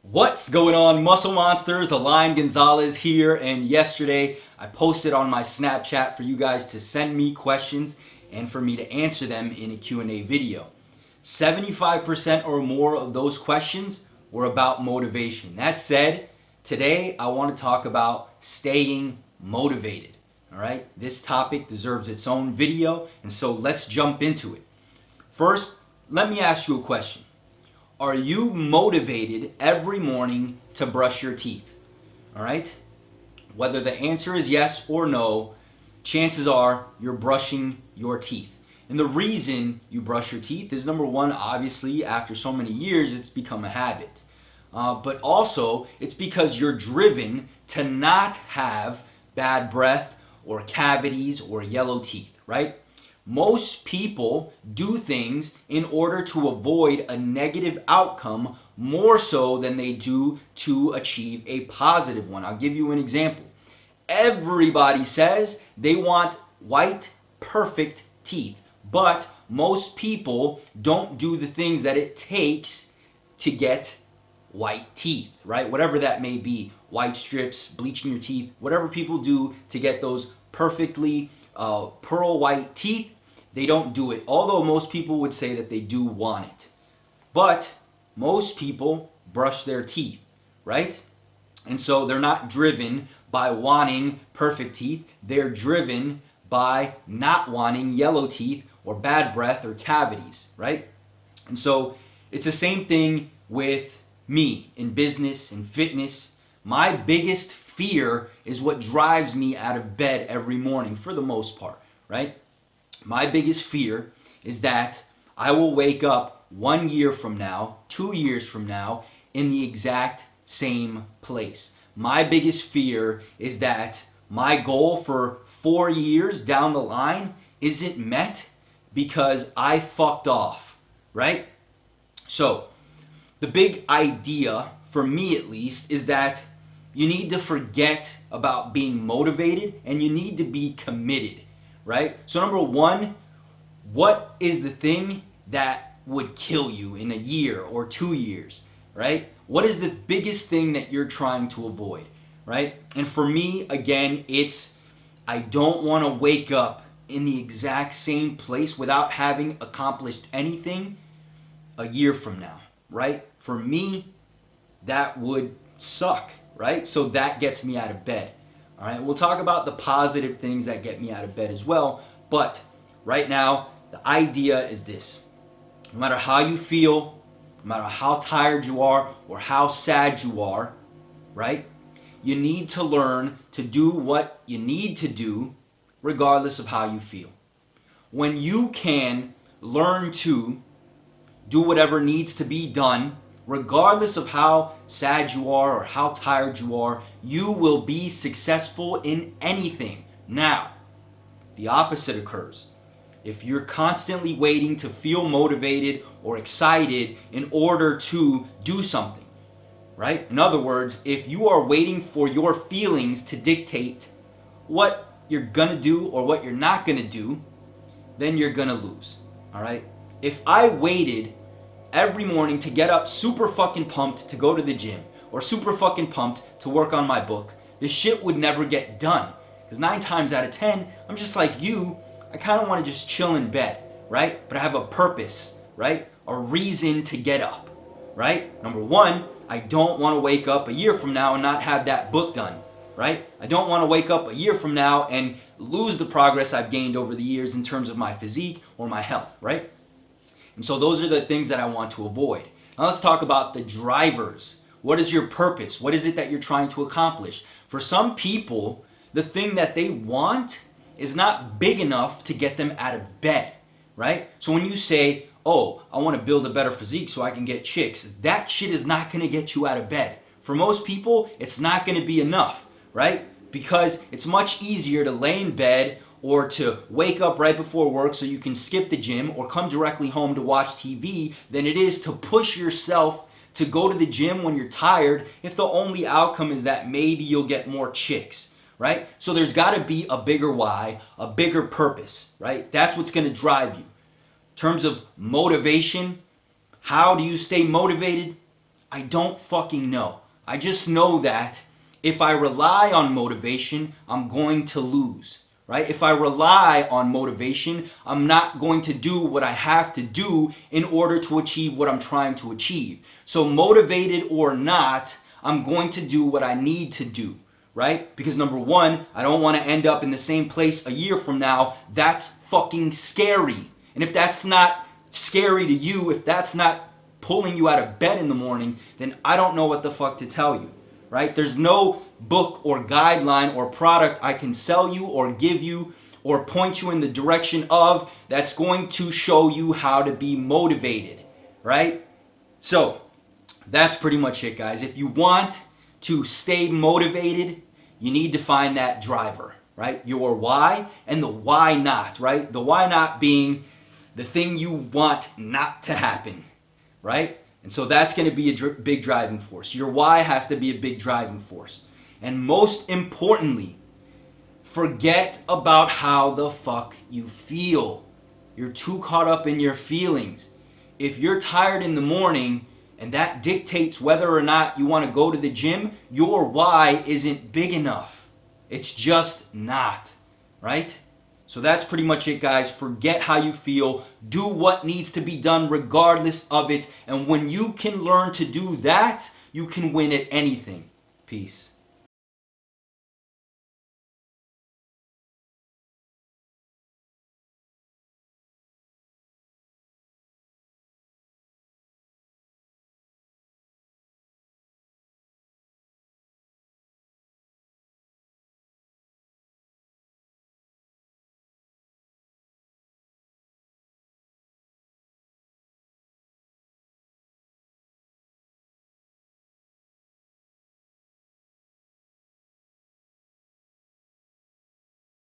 What's going on, Muscle Monsters? Align Gonzalez here, and yesterday I posted on my Snapchat for you guys to send me questions and for me to answer them in a Q&A video. 75% or more of those questions were about motivation. That said, today I want to talk about staying motivated. All right, this topic deserves its own video, and so let's jump into it. First, let me ask you a question. Are you motivated every morning to brush your teeth? All right? Whether the answer is yes or no, chances are you're brushing your teeth. And the reason you brush your teeth is number one, obviously, after so many years, it's become a habit. But also, it's because you're driven to not have bad breath or cavities or yellow teeth, right? Most people do things in order to avoid a negative outcome more so than they do to achieve a positive one. I'll give you an example. Everybody says they want white, perfect teeth, but most people don't do the things that it takes to get white teeth, right? Whatever that may be, white strips, bleaching your teeth, whatever people do to get those perfectly pearl white teeth, they don't do it. Although most people would say that they do want it. But most people brush their teeth, right? And so they're not driven by wanting perfect teeth. They're driven by not wanting yellow teeth or bad breath or cavities, right? And so it's the same thing with me in business and fitness. My biggest fear is what drives me out of bed every morning for the most part, right? My biggest fear is that I will wake up 1 year from now, 2 years from now, in the exact same place. My biggest fear is that my goal for 4 years down the line isn't met because I fucked off, right? So, the big idea, for me at least, is that you need to forget about being motivated and you need to be committed, right? So number one, what is the thing that would kill you in a year or 2 years, right? What is the biggest thing that you're trying to avoid, right? And for me, again, it's I don't want to wake up in the exact same place without having accomplished anything a year from now, right? For me, that would suck, right? So that gets me out of bed. All right, we'll talk about the positive things that get me out of bed as well. But right now, the idea is this. No matter how you feel, no matter how tired you are or how sad you are, right? You need to learn to do what you need to do regardless of how you feel. When you can learn to do whatever needs to be done, regardless of how sad you are or how tired you are, you will be successful in anything. Now, the opposite occurs. If you're constantly waiting to feel motivated or excited in order to do something, right? In other words, if you are waiting for your feelings to dictate what you're gonna do or what you're not gonna do, then you're gonna lose, all right? If I waited every morning to get up super fucking pumped to go to the gym or super fucking pumped to work on my book, this shit would never get done. Because 9 times out of 10, I'm just like you, I kind of want to just chill in bed, right? But I have a purpose, right? A reason to get up, right? Number one, I don't want to wake up a year from now and not have that book done, right? I don't want to wake up a year from now and lose the progress I've gained over the years in terms of my physique or my health, right? And so those are the things that I want to avoid. Now let's talk about the drivers. What is your purpose? What is it that you're trying to accomplish? For some people, the thing that they want is not big enough to get them out of bed, right? So when you say, oh, I want to build a better physique so I can get chicks, that shit is not going to get you out of bed. For most people, it's not going to be enough, right? Because it's much easier to lay in bed or to wake up right before work so you can skip the gym or come directly home to watch TV than it is to push yourself to go to the gym when you're tired if the only outcome is that maybe you'll get more chicks, right? So there's got to be a bigger why, a bigger purpose, right? That's what's going to drive you. In terms of motivation, how do you stay motivated? I don't fucking know. I just know that if I rely on motivation, I'm going to lose, right? If I rely on motivation, I'm not going to do what I have to do in order to achieve what I'm trying to achieve. So motivated or not, I'm going to do what I need to do, right? Because number one, I don't want to end up in the same place a year from now. That's fucking scary. And if that's not scary to you, if that's not pulling you out of bed in the morning, then I don't know what the fuck to tell you, right? There's no book or guideline or product I can sell you or give you or point you in the direction of that's going to show you how to be motivated, right? So that's pretty much it, guys. If you want to stay motivated, you need to find that driver, right? Your why and the why not, right? The why not being the thing you want not to happen, right? And so that's going to be a big driving force. Your why has to be a big driving force. And most importantly, forget about how the fuck you feel. You're too caught up in your feelings. If you're tired in the morning and that dictates whether or not you want to go to the gym, your why isn't big enough. It's just not, right? So that's pretty much it, guys. Forget how you feel. Do what needs to be done regardless of it. And when you can learn to do that, you can win at anything. Peace.